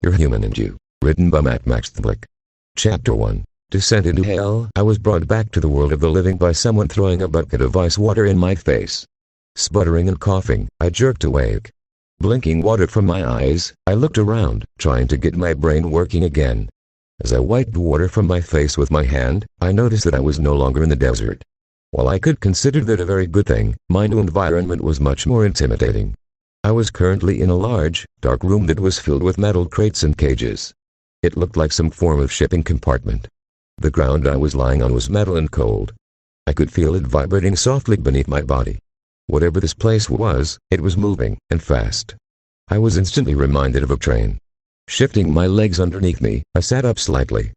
You're Human and You. Written by Matt Maxtblick. Chapter 1. Descent into Hell. I was brought back to the world of the living by someone throwing a bucket of ice water in my face. Sputtering and coughing, I jerked awake. Blinking water from my eyes, I looked around, trying to get my brain working again. As I wiped water from my face with my hand, I noticed that I was no longer in the desert. While I could consider that a very good thing, my new environment was much more intimidating. I was currently in a large, dark room that was filled with metal crates and cages. It looked like some form of shipping compartment. The ground I was lying on was metal and cold. I could feel it vibrating softly beneath my body. Whatever this place was, it was moving, and fast. I was instantly reminded of a train. Shifting my legs underneath me, I sat up slightly.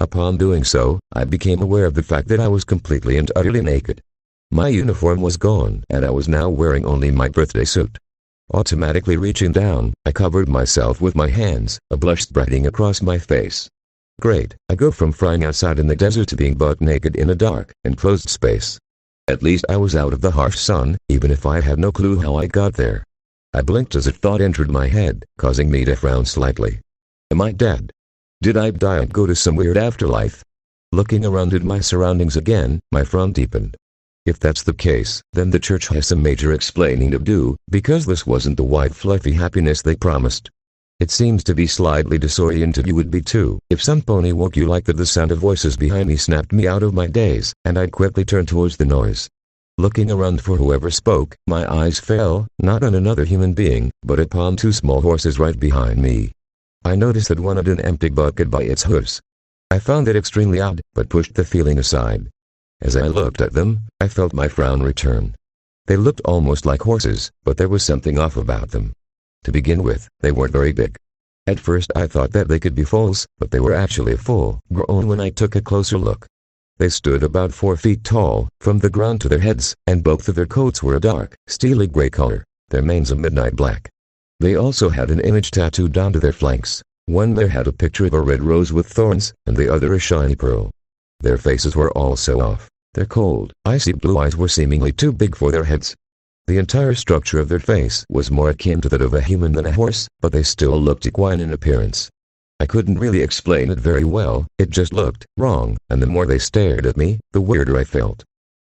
Upon doing so, I became aware of the fact that I was completely and utterly naked. My uniform was gone, and I was now wearing only my birthday suit. Automatically reaching down, I covered myself with my hands, a blush spreading across my face. Great, I go from frying outside in the desert to being butt naked in a dark, enclosed space. At least I was out of the harsh sun, even if I had no clue how I got there. I blinked as a thought entered my head, causing me to frown slightly. Am I dead? Did I die and go to some weird afterlife? Looking around at my surroundings again, my frown deepened. If that's the case, then the church has some major explaining to do, because this wasn't the white fluffy happiness they promised. It seems to be slightly disoriented. You would be too, if some pony woke you like that. The sound of voices behind me snapped me out of my daze, and I quickly turned towards the noise. Looking around for whoever spoke, my eyes fell, not on another human being, but upon two small horses right behind me. I noticed that one had an empty bucket by its hooves. I found it extremely odd, but pushed the feeling aside. As I looked at them, I felt my frown return. They looked almost like horses, but there was something off about them. To begin with, they weren't very big. At first I thought that they could be foals, but they were actually full-grown when I took a closer look. They stood about 4 feet tall, from the ground to their heads, and both of their coats were a dark, steely gray color, their manes a midnight black. They also had an image tattooed onto their flanks. One there had a picture of a red rose with thorns, and the other a shiny pearl. Their faces were also off. Their cold, icy blue eyes were seemingly too big for their heads. The entire structure of their face was more akin to that of a human than a horse, but they still looked equine in appearance. I couldn't really explain it very well, it just looked wrong, and the more they stared at me, the weirder I felt.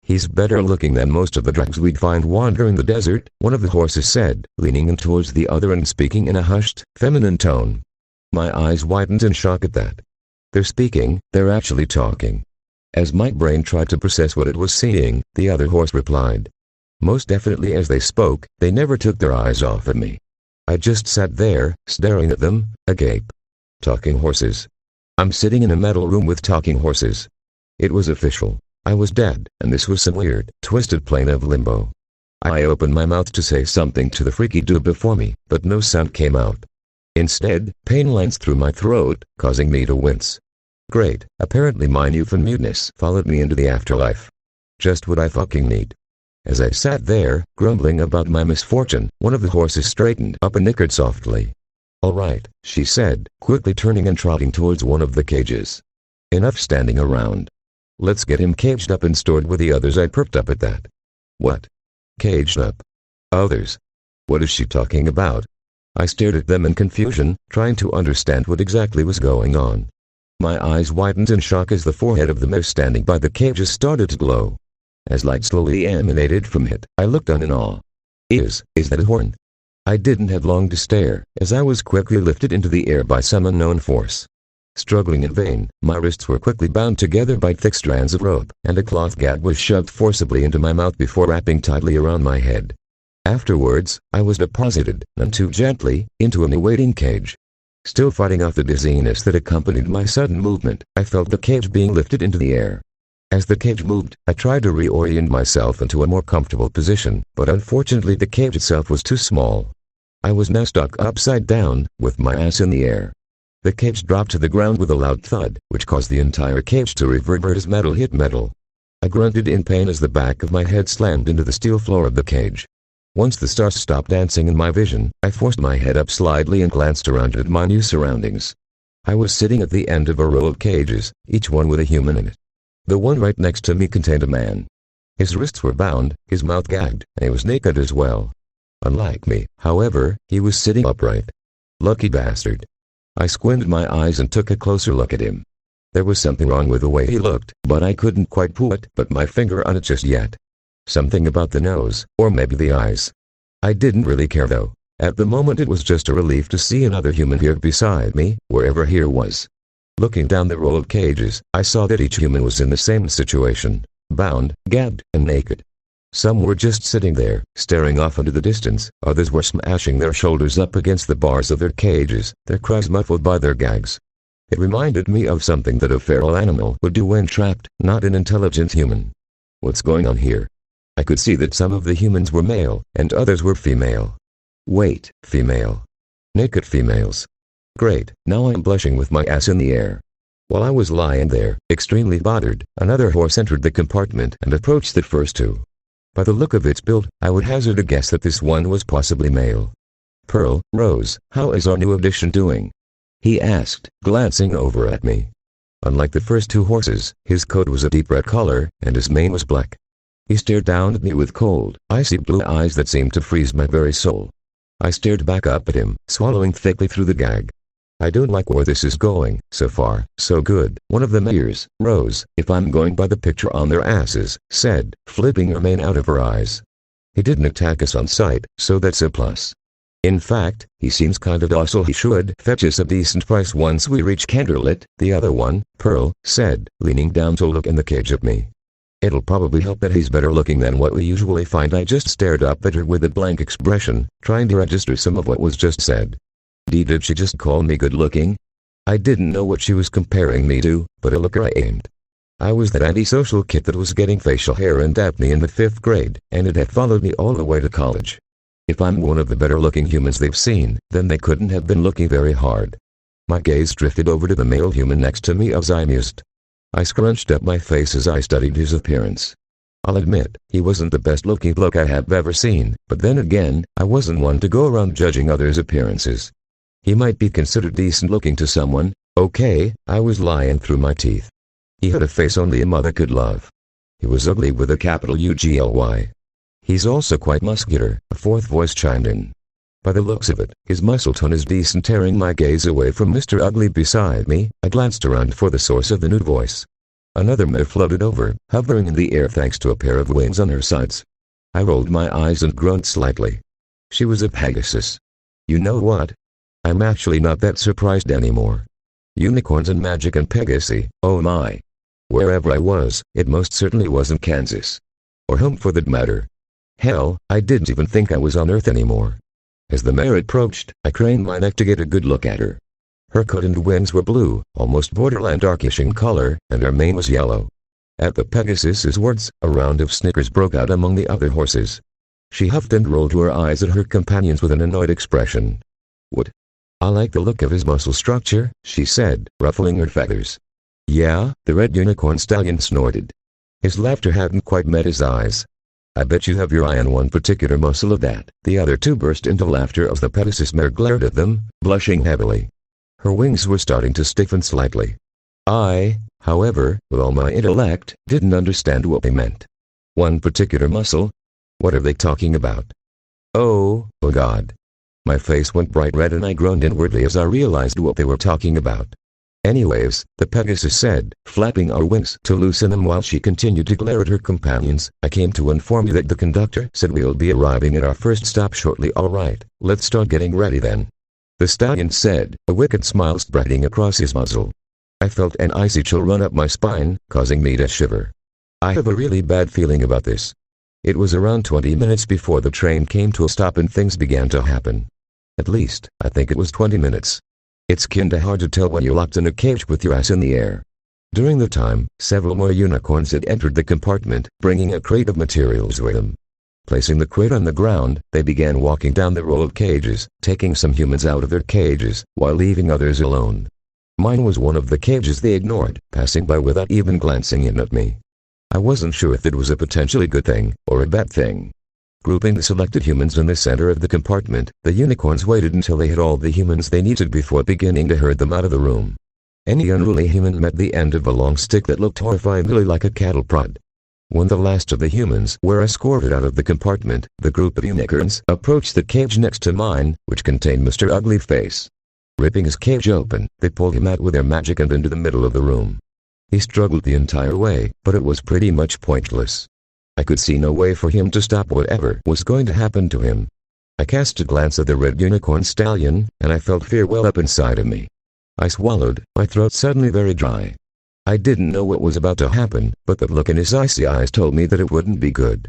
He's better looking than most of the drags we'd find wandering the desert, one of the horses said, leaning in towards the other and speaking in a hushed, feminine tone. My eyes widened in shock at that. They're speaking, they're actually talking. As my brain tried to process what it was seeing, the other horse replied. Most definitely as they spoke, they never took their eyes off at me. I just sat there, staring at them, agape. Talking horses. I'm sitting in a metal room with talking horses. It was official. I was dead, and this was some weird, twisted plane of limbo. I opened my mouth to say something to the freaky dude before me, but no sound came out. Instead, pain lanced through my throat, causing me to wince. Great, apparently my newfound muteness followed me into the afterlife. Just what I fucking need. As I sat there, grumbling about my misfortune, one of the horses straightened up and nickered softly. All right, she said, quickly turning and trotting towards one of the cages. Enough standing around. Let's get him caged up and stored with the others. I perked up at that. What? Caged up? Others? What is she talking about? I stared at them in confusion, trying to understand what exactly was going on. My eyes widened in shock as the forehead of the mare standing by the cages started to glow. As light slowly emanated from it, I looked on in awe. Is that a horn? I didn't have long to stare, as I was quickly lifted into the air by some unknown force. Struggling in vain, my wrists were quickly bound together by thick strands of rope, and a cloth gag was shoved forcibly into my mouth before wrapping tightly around my head. Afterwards, I was deposited, none too gently, into an awaiting cage. Still fighting off the dizziness that accompanied my sudden movement, I felt the cage being lifted into the air. As the cage moved, I tried to reorient myself into a more comfortable position, but unfortunately the cage itself was too small. I was now stuck upside down, with my ass in the air. The cage dropped to the ground with a loud thud, which caused the entire cage to reverberate as metal hit metal. I grunted in pain as the back of my head slammed into the steel floor of the cage. Once the stars stopped dancing in my vision, I forced my head up slightly and glanced around at my new surroundings. I was sitting at the end of a row of cages, each one with a human in it. The one right next to me contained a man. His wrists were bound, his mouth gagged, and he was naked as well. Unlike me, however, he was sitting upright. Lucky bastard. I squinted my eyes and took a closer look at him. There was something wrong with the way he looked, but I couldn't quite put my finger on it just yet. Something about the nose, or maybe the eyes. I didn't really care though. At the moment it was just a relief to see another human here beside me, wherever here was. Looking down the row of cages, I saw that each human was in the same situation, bound, gagged, and naked. Some were just sitting there, staring off into the distance, others were smashing their shoulders up against the bars of their cages, their cries muffled by their gags. It reminded me of something that a feral animal would do when trapped, not an intelligent human. What's going on here? I could see that some of the humans were male, and others were female. Wait, female. Naked females. Great, now I'm blushing with my ass in the air. While I was lying there, extremely bothered, another horse entered the compartment and approached the first two. By the look of its build, I would hazard a guess that this one was possibly male. Pearl, Rose, how is our new addition doing? He asked, glancing over at me. Unlike the first two horses, his coat was a deep red color, and his mane was black. He stared down at me with cold, icy blue eyes that seemed to freeze my very soul. I stared back up at him, swallowing thickly through the gag. I don't like where this is going. So far, so good. One of the mares, Rose, if I'm going by the picture on their asses, said, flipping her mane out of her eyes. He didn't attack us on sight, so that's a plus. In fact, he seems kind of docile. He should fetch us a decent price once we reach Candlelit, the other one, Pearl, said, leaning down to look in the cage at me. It'll probably help that he's better looking than what we usually find. I just stared up at her with a blank expression, trying to register some of what was just said. Did she just call me good looking? I didn't know what she was comparing me to, but a looker I aimed. I was that antisocial kid that was getting facial hair and acne in the 5th grade, and it had followed me all the way to college. If I'm one of the better looking humans they've seen, then they couldn't have been looking very hard. My gaze drifted over to the male human next to me as I mused. I scrunched up my face as I studied his appearance. I'll admit, he wasn't the best looking bloke I have ever seen, but then again, I wasn't one to go around judging others' appearances. He might be considered decent looking to someone. Okay, I was lying through my teeth. He had a face only a mother could love. He was ugly with a capital UGLY. He's also quite muscular, a fourth voice chimed in. By the looks of it, his muscle tone is decent. Tearing my gaze away from Mr. Ugly beside me, I glanced around for the source of the nude voice. Another mare floated over, hovering in the air thanks to a pair of wings on her sides. I rolled my eyes and groaned slightly. She was a Pegasus. You know what? I'm actually not that surprised anymore. Unicorns and magic and Pegasi, oh my. Wherever I was, it most certainly wasn't Kansas. Or home for that matter. Hell, I didn't even think I was on Earth anymore. As the mare approached, I craned my neck to get a good look at her. Her coat and wings were blue, almost borderline darkish in color, and her mane was yellow. At the Pegasus's words, a round of snickers broke out among the other horses. She huffed and rolled her eyes at her companions with an annoyed expression. What? I like the look of his muscle structure, she said, ruffling her feathers. Yeah, the red unicorn stallion snorted. His laughter hadn't quite met his eyes. I bet you have your eye on one particular muscle of that. The other two burst into laughter as the Pegasus mare glared at them, blushing heavily. Her wings were starting to stiffen slightly. I, however, with all my intellect, didn't understand what they meant. One particular muscle? What are they talking about? Oh God. My face went bright red and I groaned inwardly as I realized what they were talking about. Anyways, the Pegasus said, flapping our wings to loosen them while she continued to glare at her companions, I came to inform you that the conductor said we'll be arriving at our first stop shortly. Alright, let's start getting ready then. The stallion said, a wicked smile spreading across his muzzle. I felt an icy chill run up my spine, causing me to shiver. I have a really bad feeling about this. It was around 20 minutes before the train came to a stop and things began to happen. At least, I think it was 20 minutes. It's kinda hard to tell when you're locked in a cage with your ass in the air. During the time, several more unicorns had entered the compartment, bringing a crate of materials with them. Placing the crate on the ground, they began walking down the row of cages, taking some humans out of their cages, while leaving others alone. Mine was one of the cages they ignored, passing by without even glancing in at me. I wasn't sure if it was a potentially good thing, or a bad thing. Grouping the selected humans in the center of the compartment, the unicorns waited until they had all the humans they needed before beginning to herd them out of the room. Any unruly human met the end of a long stick that looked horrifyingly like a cattle prod. When the last of the humans were escorted out of the compartment, the group of unicorns approached the cage next to mine, which contained Mr. Ugly Face. Ripping his cage open, they pulled him out with their magic and into the middle of the room. He struggled the entire way, but it was pretty much pointless. I could see no way for him to stop whatever was going to happen to him. I cast a glance at the red unicorn stallion, and I felt fear well up inside of me. I swallowed, my throat suddenly very dry. I didn't know what was about to happen, but the look in his icy eyes told me that it wouldn't be good.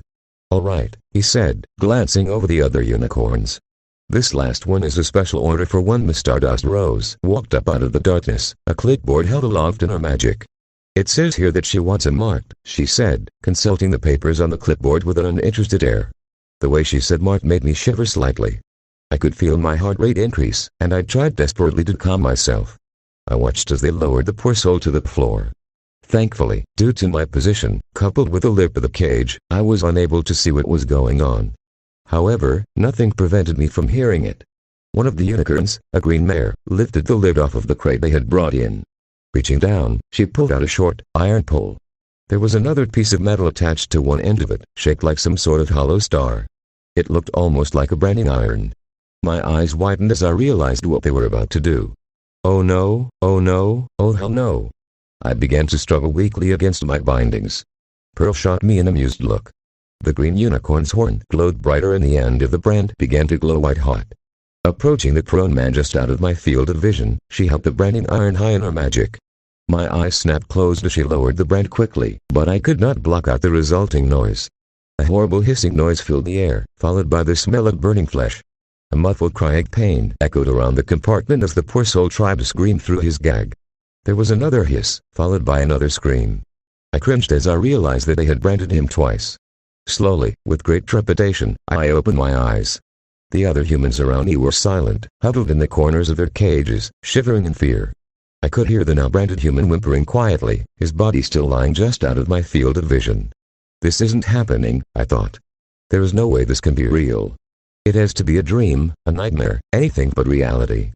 "All right," he said, glancing over the other unicorns. "This last one is a special order for one." Miss Stardust Rose walked up out of the darkness, a clipboard held aloft in her magic. "It says here that she wants him marked," she said, consulting the papers on the clipboard with an uninterested air. The way she said marked made me shiver slightly. I could feel my heart rate increase, and I tried desperately to calm myself. I watched as they lowered the poor soul to the floor. Thankfully, due to my position, coupled with the lip of the cage, I was unable to see what was going on. However, nothing prevented me from hearing it. One of the unicorns, a green mare, lifted the lid off of the crate they had brought in. Reaching down, she pulled out a short, iron pole. There was another piece of metal attached to one end of it, shaped like some sort of hollow star. It looked almost like a branding iron. My eyes widened as I realized what they were about to do. Oh no, oh no, oh hell no. I began to struggle weakly against my bindings. Pearl shot me an amused look. The green unicorn's horn glowed brighter and the end of the brand began to glow white hot. Approaching the prone man just out of my field of vision, she held the branding iron high in her magic. My eyes snapped closed as she lowered the brand quickly, but I could not block out the resulting noise. A horrible hissing noise filled the air, followed by the smell of burning flesh. A muffled cry of pain echoed around the compartment as the poor soul tried to scream through his gag. There was another hiss, followed by another scream. I cringed as I realized that they had branded him twice. Slowly, with great trepidation, I opened my eyes. The other humans around me were silent, huddled in the corners of their cages, shivering in fear. I could hear the now branded human whimpering quietly, his body still lying just out of my field of vision. This isn't happening, I thought. There is no way this can be real. It has to be a dream, a nightmare, anything but reality.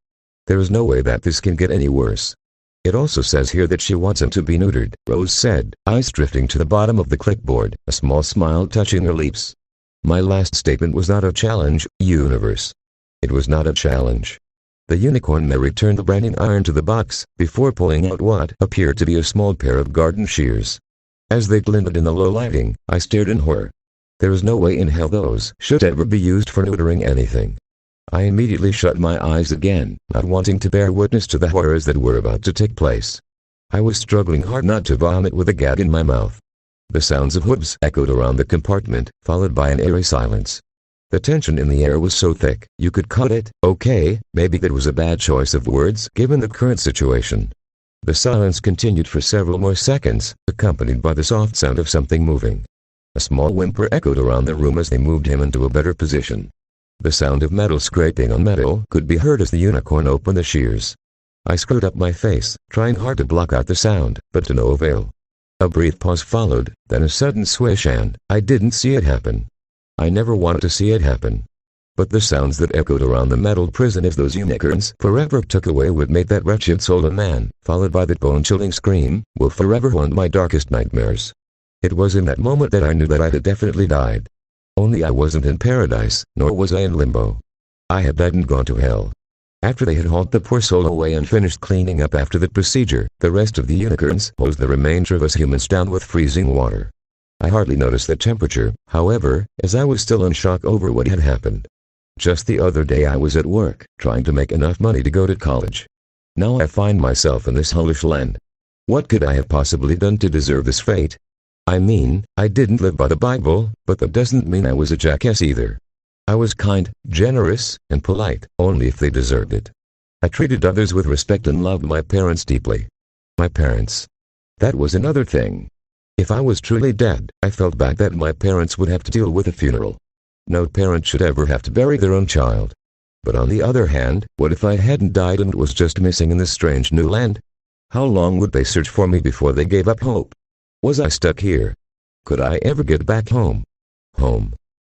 There is no way that this can get any worse. It also says here that she wants him to be neutered, Rose said, eyes drifting to the bottom of the clipboard, a small smile touching her lips. My last statement was not a challenge, universe. It was not a challenge. The unicorn mare returned the branding iron to the box, before pulling out what appeared to be a small pair of garden shears. As they glinted in the low lighting, I stared in horror. There is no way in hell those should ever be used for neutering anything. I immediately shut my eyes again, not wanting to bear witness to the horrors that were about to take place. I was struggling hard not to vomit with a gag in my mouth. The sounds of hooves echoed around the compartment, followed by an eerie silence. The tension in the air was so thick, you could cut it. Okay, maybe that was a bad choice of words given the current situation. The silence continued for several more seconds, accompanied by the soft sound of something moving. A small whimper echoed around the room as they moved him into a better position. The sound of metal scraping on metal could be heard as the unicorn opened the shears. I screwed up my face, trying hard to block out the sound, but to no avail. A brief pause followed, then a sudden swish and I didn't see it happen. I never wanted to see it happen. But the sounds that echoed around the metal prison as those unicorns forever took away what made that wretched soul a man, followed by that bone-chilling scream, will forever haunt my darkest nightmares. It was in that moment that I knew that I had definitely died. Only I wasn't in paradise, nor was I in limbo. I had died and gone to hell. After they had hauled the poor soul away and finished cleaning up after the procedure, the rest of the unicorns hosed the remainder of us humans down with freezing water. I hardly noticed the temperature, however, as I was still in shock over what had happened. Just the other day I was at work, trying to make enough money to go to college. Now I find myself in this hellish land. What could I have possibly done to deserve this fate? I mean, I didn't live by the Bible, but that doesn't mean I was a jackass either. I was kind, generous, and polite, only if they deserved it. I treated others with respect and loved my parents deeply. My parents. That was another thing. If I was truly dead, I felt bad that my parents would have to deal with a funeral. No parent should ever have to bury their own child. But on the other hand, what if I hadn't died and was just missing in this strange new land? How long would they search for me before they gave up hope? Was I stuck here? Could I ever get back home? Home.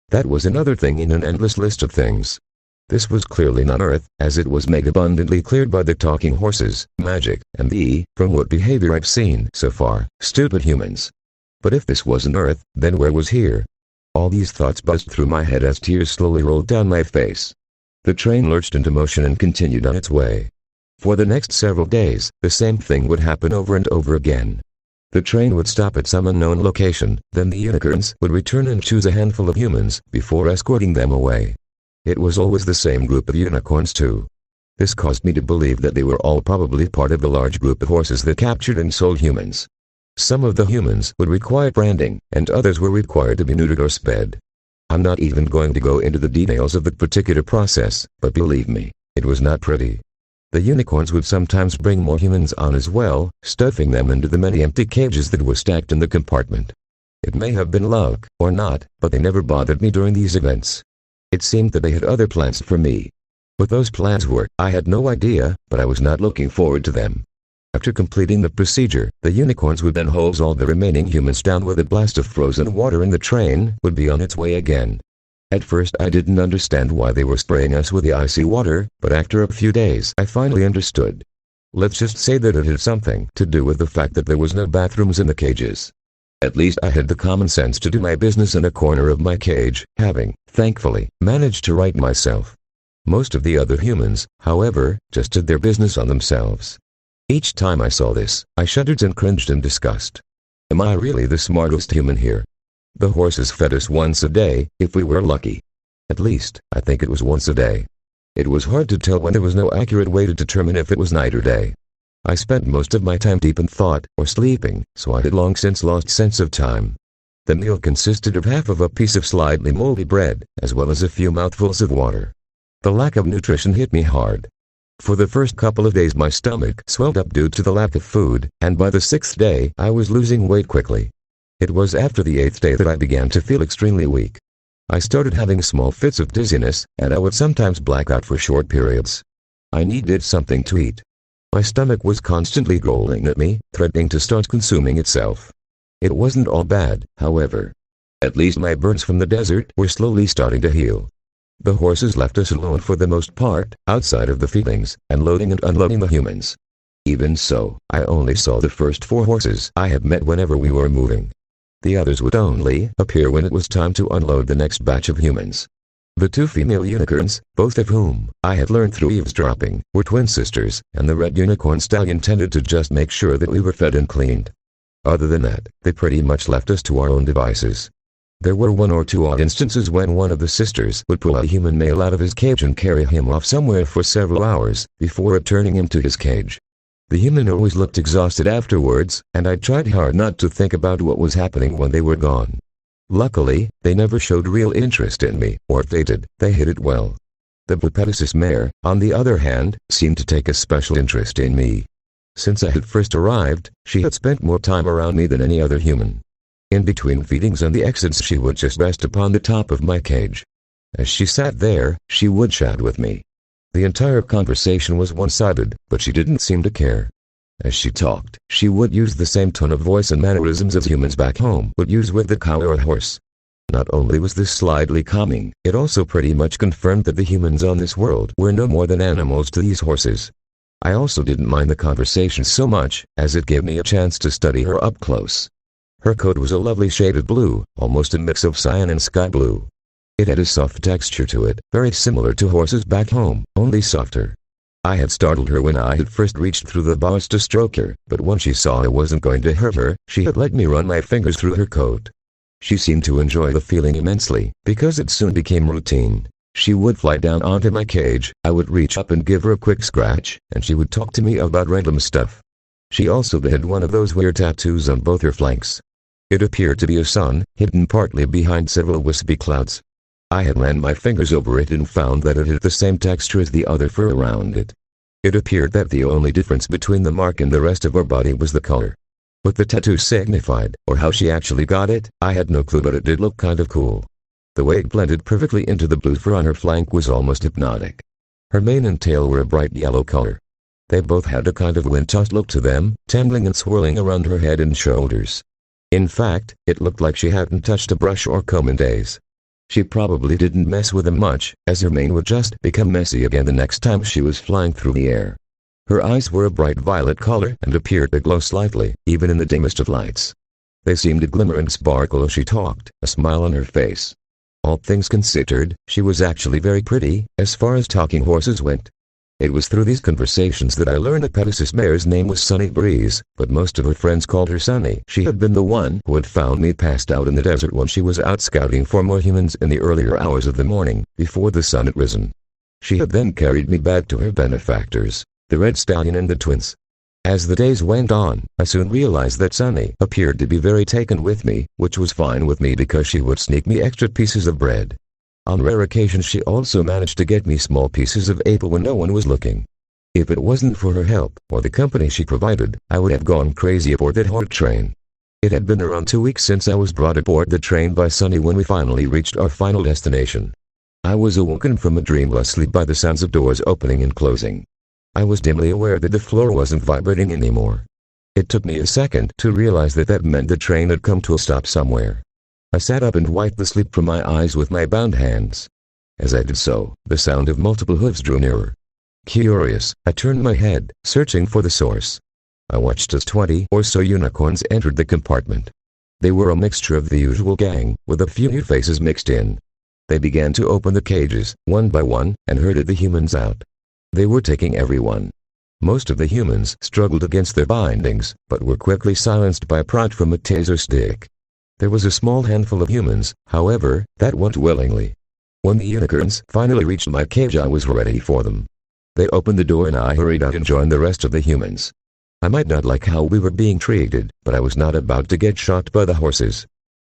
That was another thing in an endless list of things. This was clearly not Earth, as it was made abundantly clear by the talking horses, magic, and from what behavior I've seen so far, stupid humans. But if this wasn't Earth, then where was here? All these thoughts buzzed through my head as tears slowly rolled down my face. The train lurched into motion and continued on its way. For the next several days, the same thing would happen over and over again. The train would stop at some unknown location, then the unicorns would return and choose a handful of humans before escorting them away. It was always the same group of unicorns too. This caused me to believe that they were all probably part of the large group of horses that captured and sold humans. Some of the humans would require branding, and others were required to be neutered or sped. I'm not even going to go into the details of the particular process, but believe me, it was not pretty. The unicorns would sometimes bring more humans on as well, stuffing them into the many empty cages that were stacked in the compartment. It may have been luck, or not, but they never bothered me during these events. It seemed that they had other plans for me. What those plans were, I had no idea, but I was not looking forward to them. After completing the procedure, the unicorns would then hose all the remaining humans down with a blast of frozen water and the train would be on its way again. At first I didn't understand why they were spraying us with the icy water, but after a few days I finally understood. Let's just say that it had something to do with the fact that there was no bathrooms in the cages. At least I had the common sense to do my business in a corner of my cage, having, thankfully, managed to right myself. Most of the other humans, however, just did their business on themselves. Each time I saw this, I shuddered and cringed in disgust. Am I really the smartest human here? The horses fed us once a day, if we were lucky. At least, I think it was once a day. It was hard to tell when there was no accurate way to determine if it was night or day. I spent most of my time deep in thought, or sleeping, so I had long since lost sense of time. The meal consisted of half of a piece of slightly moldy bread, as well as a few mouthfuls of water. The lack of nutrition hit me hard. For the first couple of days my stomach swelled up due to the lack of food, and by the 6th day I was losing weight quickly. It was after the 8th day that I began to feel extremely weak. I started having small fits of dizziness, and I would sometimes black out for short periods. I needed something to eat. My stomach was constantly growling at me, threatening to start consuming itself. It wasn't all bad, however. At least my burns from the desert were slowly starting to heal. The horses left us alone for the most part, outside of the feedings, and loading and unloading the humans. Even so, I only saw the first 4 horses I had met whenever we were moving. The others would only appear when it was time to unload the next batch of humans. The 2 female unicorns, both of whom I had learned through eavesdropping, were twin sisters, and the red unicorn stallion tended to just make sure that we were fed and cleaned. Other than that, they pretty much left us to our own devices. There were 1 or 2 odd instances when one of the sisters would pull a human male out of his cage and carry him off somewhere for several hours, before returning him to his cage. The human always looked exhausted afterwards, and I tried hard not to think about what was happening when they were gone. Luckily, they never showed real interest in me, or if they did, they hid it well. The Bupedasis mare, on the other hand, seemed to take a special interest in me. Since I had first arrived, she had spent more time around me than any other human. In between feedings and the exits she would just rest upon the top of my cage. As she sat there, she would chat with me. The entire conversation was one-sided, but she didn't seem to care. As she talked, she would use the same tone of voice and mannerisms as humans back home would use with the cow or horse. Not only was this slightly calming, it also pretty much confirmed that the humans on this world were no more than animals to these horses. I also didn't mind the conversation so much, as it gave me a chance to study her up close. Her coat was a lovely shaded blue, almost a mix of cyan and sky blue. It had a soft texture to it, very similar to horses back home, only softer. I had startled her when I had first reached through the bars to stroke her, but when she saw I wasn't going to hurt her, she had let me run my fingers through her coat. She seemed to enjoy the feeling immensely, because it soon became routine. She would fly down onto my cage, I would reach up and give her a quick scratch, and she would talk to me about random stuff. She also had one of those weird tattoos on both her flanks. It appeared to be a sun, hidden partly behind several wispy clouds. I had ran my fingers over it and found that it had the same texture as the other fur around it. It appeared that the only difference between the mark and the rest of her body was the color. What the tattoo signified, or how she actually got it, I had no clue, but it did look kind of cool. The way it blended perfectly into the blue fur on her flank was almost hypnotic. Her mane and tail were a bright yellow color. They both had a kind of wind-tossed look to them, tangling and swirling around her head and shoulders. In fact, it looked like she hadn't touched a brush or comb in days. She probably didn't mess with them much, as her mane would just become messy again the next time she was flying through the air. Her eyes were a bright violet color and appeared to glow slightly, even in the dimmest of lights. They seemed to glimmer and sparkle as she talked, a smile on her face. All things considered, she was actually very pretty, as far as talking horses went. It was through these conversations that I learned that Pegasus Mare's name was Sunny Breeze, but most of her friends called her Sunny. She had been the one who had found me passed out in the desert when she was out scouting for more humans in the earlier hours of the morning, before the sun had risen. She had then carried me back to her benefactors, the Red Stallion and the twins. As the days went on, I soon realized that Sunny appeared to be very taken with me, which was fine with me because she would sneak me extra pieces of bread. On rare occasions she also managed to get me small pieces of apple when no one was looking. If it wasn't for her help, or the company she provided, I would have gone crazy aboard that hard train. It had been around 2 weeks since I was brought aboard the train by Sunny when we finally reached our final destination. I was awoken from a dreamless sleep by the sounds of doors opening and closing. I was dimly aware that the floor wasn't vibrating anymore. It took me a second to realize that meant the train had come to a stop somewhere. I sat up and wiped the sleep from my eyes with my bound hands. As I did so, the sound of multiple hooves drew nearer. Curious, I turned my head, searching for the source. I watched as 20 or so unicorns entered the compartment. They were a mixture of the usual gang, with a few new faces mixed in. They began to open the cages, one by one, and herded the humans out. They were taking everyone. Most of the humans struggled against their bindings, but were quickly silenced by a prod from a taser stick. There was a small handful of humans, however, that went willingly. When the unicorns finally reached my cage, I was ready for them. They opened the door and I hurried out and joined the rest of the humans. I might not like how we were being treated, but I was not about to get shocked by the horses.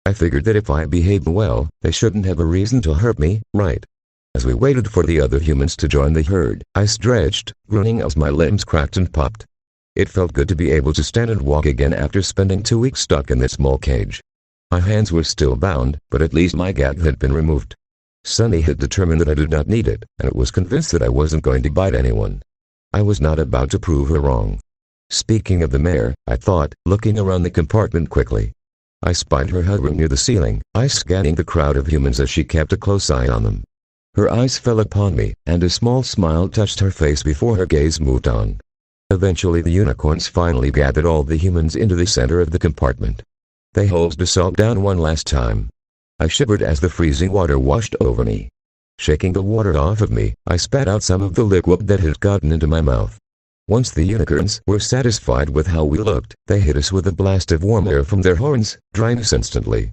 I figured that if I behaved well, they shouldn't have a reason to hurt me, right? As we waited for the other humans to join the herd, I stretched, groaning as my limbs cracked and popped. It felt good to be able to stand and walk again after spending 2 weeks stuck in that small cage. My hands were still bound, but at least my gag had been removed. Sunny had determined that I did not need it, and was convinced that I wasn't going to bite anyone. I was not about to prove her wrong. Speaking of the mare, I thought, looking around the compartment quickly. I spied her hovering near the ceiling, eyes scanning the crowd of humans as she kept a close eye on them. Her eyes fell upon me, and a small smile touched her face before her gaze moved on. Eventually the unicorns finally gathered all the humans into the center of the compartment. They hosed us all down one last time. I shivered as the freezing water washed over me. Shaking the water off of me, I spat out some of the liquid that had gotten into my mouth. Once the unicorns were satisfied with how we looked, they hit us with a blast of warm air from their horns, drying us instantly.